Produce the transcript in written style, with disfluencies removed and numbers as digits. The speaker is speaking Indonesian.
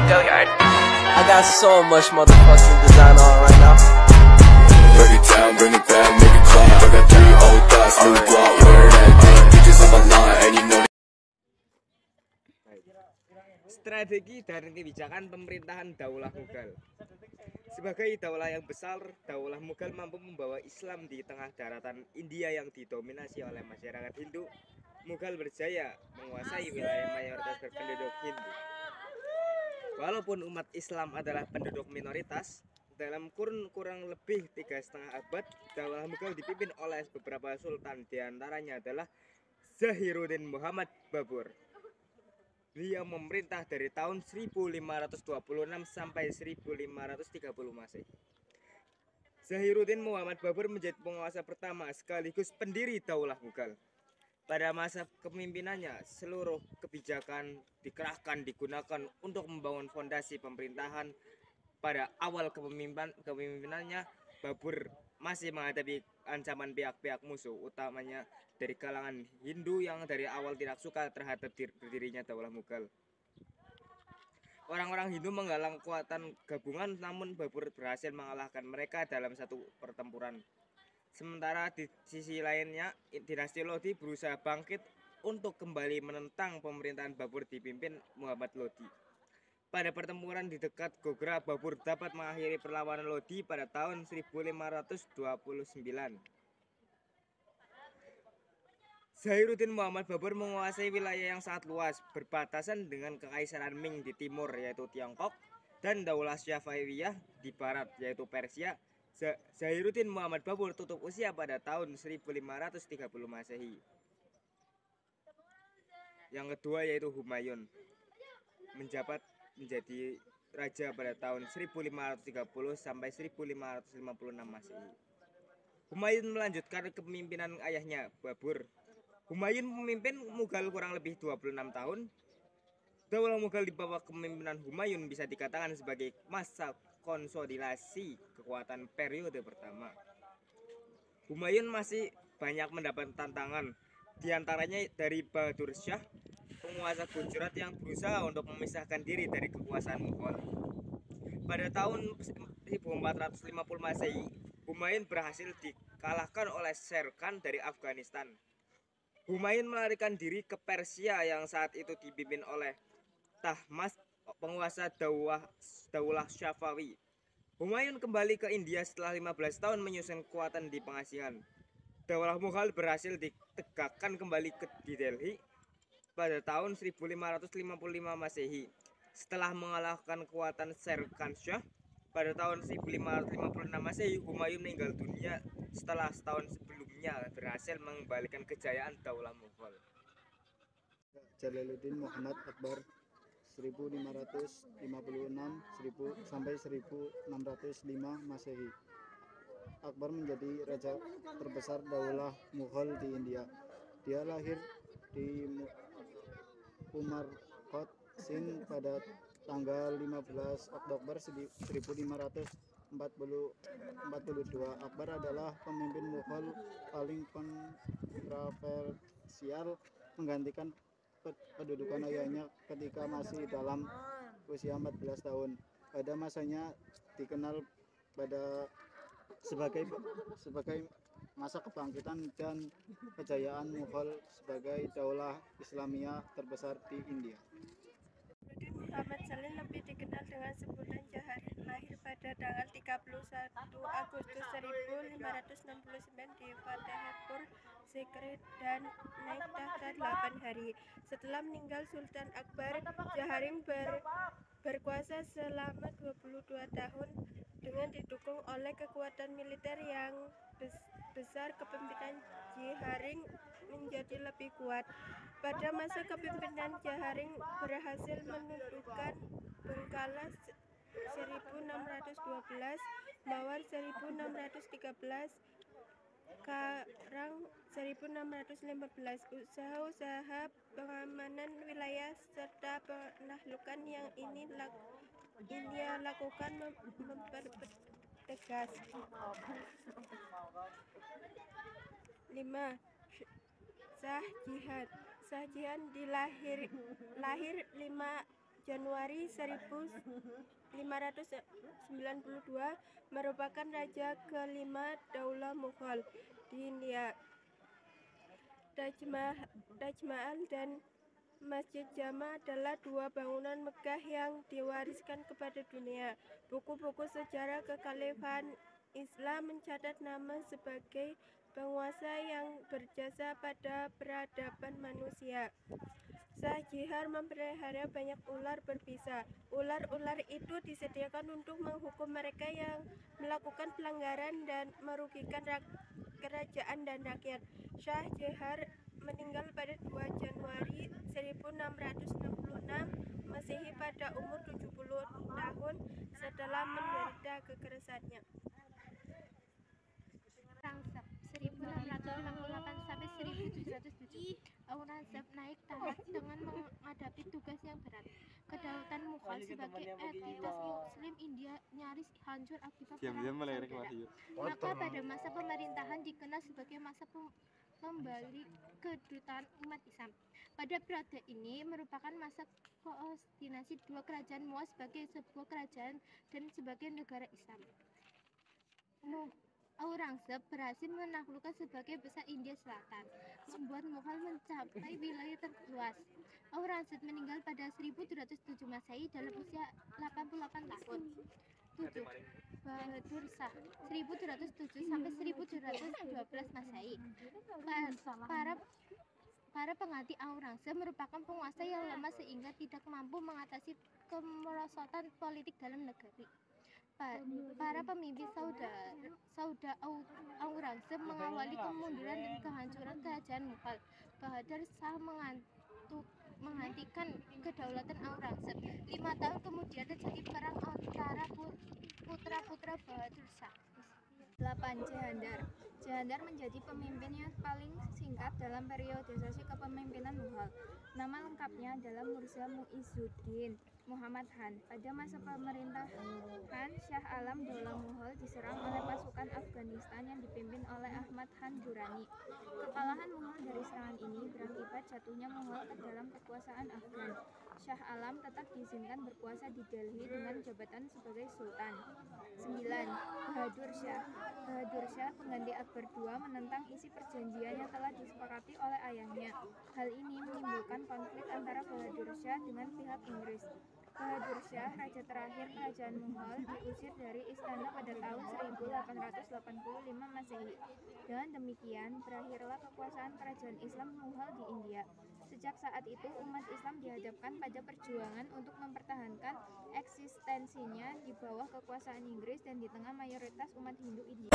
Gilliard. I got so much motherfucking design on right now. Break it down, bring it back, make it clap. I got 3 old thoughts, new block, where that thing. Bitches on my line, and you know. Strategi dan kebijakan pemerintahan Daulah Mughal. Sebagai daulah yang besar, Daulah Mughal mampu membawa Islam di tengah daratan India yang didominasi oleh masyarakat Hindu. Mughal berjaya menguasai wilayah mayoritas berpenduduk Hindu. Walaupun umat Islam adalah penduduk minoritas, dalam kurang lebih 3,5 abad, Daulah Mughal dipimpin oleh beberapa sultan, diantaranya adalah Zahiruddin Muhammad Babur. Beliau memerintah dari tahun 1526 sampai 1530 Masehi. Zahiruddin Muhammad Babur menjadi penguasa pertama sekaligus pendiri Daulah Mughal. Pada masa kepemimpinannya, seluruh kebijakan digunakan untuk membangun fondasi pemerintahan. Pada awal kepemimpinannya, Babur masih menghadapi ancaman pihak-pihak musuh, utamanya dari kalangan Hindu yang dari awal tidak suka terhadap berdirinya Daulah Mughal. Orang-orang Hindu menggalang kekuatan gabungan, namun Babur berhasil mengalahkan mereka dalam satu pertempuran. Sementara di sisi lainnya, dinasti Lodi berusaha bangkit untuk kembali menentang pemerintahan Babur dipimpin Muhammad Lodi. Pada pertempuran di dekat Gogra, Babur dapat mengakhiri perlawanan Lodi pada tahun 1529. Zahiruddin Muhammad Babur menguasai wilayah yang sangat luas, berbatasan dengan Kekaisaran Ming di timur yaitu Tiongkok dan Daulah Syafi'iyah di barat yaitu Persia. Zahiruddin Muhammad Babur tutup usia pada tahun 1530 Masehi. Yang kedua yaitu Humayun, menjabat menjadi raja pada tahun 1530 sampai 1556 Masehi. Humayun melanjutkan kepemimpinan ayahnya Babur. Humayun memimpin Mughal kurang lebih 26 tahun. Daulah Mughal di bawah kepemimpinan Humayun bisa dikatakan sebagai masa konsolidasi kekuatan periode pertama. Humayun masih banyak mendapat tantangan, diantaranya dari Bahadur Shah, penguasa Gujarat yang berusaha untuk memisahkan diri dari kekuasaan Mughal. Pada tahun 1450 Masehi, Humayun berhasil dikalahkan oleh Sher Khan dari Afghanistan. Humayun melarikan diri ke Persia yang saat itu dipimpin oleh Tahmasp, penguasa Daulah Syafawi. Humayun kembali ke India setelah 15 tahun menyusun kekuatan di pengasihan. Daulah Mughal berhasil ditegakkan kembali di Delhi pada tahun 1555 Masehi. Setelah mengalahkan kekuatan Sher Khan Shah pada tahun 1556 Masehi, Humayun meninggal dunia setelah setahun sebelumnya berhasil mengembalikan kejayaan Daulah Mughal. Jalaluddin Muhammad Akbar 1556 sampai 1605 Masehi. Akbar menjadi raja terbesar Daulah Mughal di India. Dia lahir di Umarkot, Sind pada tanggal 15 Oktober 1542. Akbar adalah pemimpin Mughal paling kontroversial, menggantikan kedudukan ayahnya ketika masih dalam usia 14 tahun. Pada masanya dikenal sebagai masa kebangkitan dan kejayaan Mughal sebagai daulah Islamiyah terbesar di India. Muhammad Salim lebih dikenal dengan sebutan Jaharin, lahir pada tanggal 31 Agustus 1569 di Fatehpur Sikri dan naik tahta 8 hari. Setelah meninggal Sultan Akbar, Jaharin berkuasa selama 22 tahun dengan didukung oleh kekuatan militer yang besar. Kepemimpinan Jaharin menjadi lebih kuat. Pada masa kepemimpinan Jaharin berhasil menundukkan Bengkala 1612, Mawar 1613, Karang 1615. Usaha-usaha pengamanan wilayah serta penaklukan yang ini lakukan mempertegas. 5. Shah Jihan. Shah Jihan lahir 5 Januari 1592 merupakan raja kelima Daulah Mughal di India. Taj Mahal dan Masjid Jama adalah dua bangunan megah yang diwariskan kepada dunia. Buku-buku sejarah kekhalifahan Islam mencatat nama sebagai penguasa yang berjasa pada peradaban manusia. Shah Jahan memelihara banyak ular berbisa. Ular-ular itu disediakan untuk menghukum mereka yang melakukan pelanggaran dan merugikan kerajaan dan rakyat. Shah Jahan meninggal pada 2 Januari 1666 Masehi pada umur 70 tahun setelah menderita kekerasannya. Aurangzeb 1658 sampai 1707. Aurangzeb naik tahta dengan menghadapi tugas yang berat. Kedaulatan Mughal sebagai entitas Muslim India nyaris hancur akibat perang saudara. Maka pada masa pemerintahan dikenal sebagai masa kembali kedutaan umat Islam. Pada periode ini merupakan masa koordinasi dua kerajaan Mughal sebagai sebuah kerajaan dan sebagai negara Islam. Aurangzeb berhasil menaklukkan sebagian besar India Selatan, membuat Mughal mencapai wilayah terluas. Aurangzeb meninggal pada 1707 Masehi dalam usia 88 tahun. 7. Bahadur Shah 1707 sampai 1712 Masehi. Para pengganti Aurangzeb merupakan penguasa yang lemah sehingga tidak mampu mengatasi kemerosotan politik dalam negeri. Para pemimpin Sauda Aurangzeb mengawali kemunduran dan kehancuran kerajaan Mughal. Bahadur Shah menghentikan kedaulatan Aurangzeb. 5 tahun kemudian terjadi perang antara putra-putra Bahadur Shah. 8. Jahandar menjadi pemimpin yang paling singkat dalam periodisasi kepemimpinan Mughal. Nama lengkapnya adalah Mirza Muizzuddin Muhammad Han. Pada masa pemerintahan Shah Alam, Daulah Mughal diserang oleh pasukan Afghanistan yang dipimpin oleh Ahmad Khan Durrani. Kekalahan Mughal dari serangan ini berakibat jatuhnya Mughal ke dalam kekuasaan Afghan. Shah Alam tetap diizinkan berkuasa di Delhi dengan jabatan sebagai Sultan. 9. Bahadur Shah. Bahadur Shah, pengganti Akbar II, menentang isi perjanjian yang telah disepakati oleh ayahnya. Hal ini menimbulkan konflik antara Bahadur Shah dengan pihak Inggris. Bahadur Shah, raja terakhir kerajaan Mughal, diusir dari istana pada tahun 1885 Masehi. Dengan demikian, berakhirlah kekuasaan kerajaan Islam Mughal di India. Sejak saat itu, umat Islam dihadapkan pada perjuangan untuk mempertahankan eksistensinya di bawah kekuasaan Inggris dan di tengah mayoritas umat Hindu India.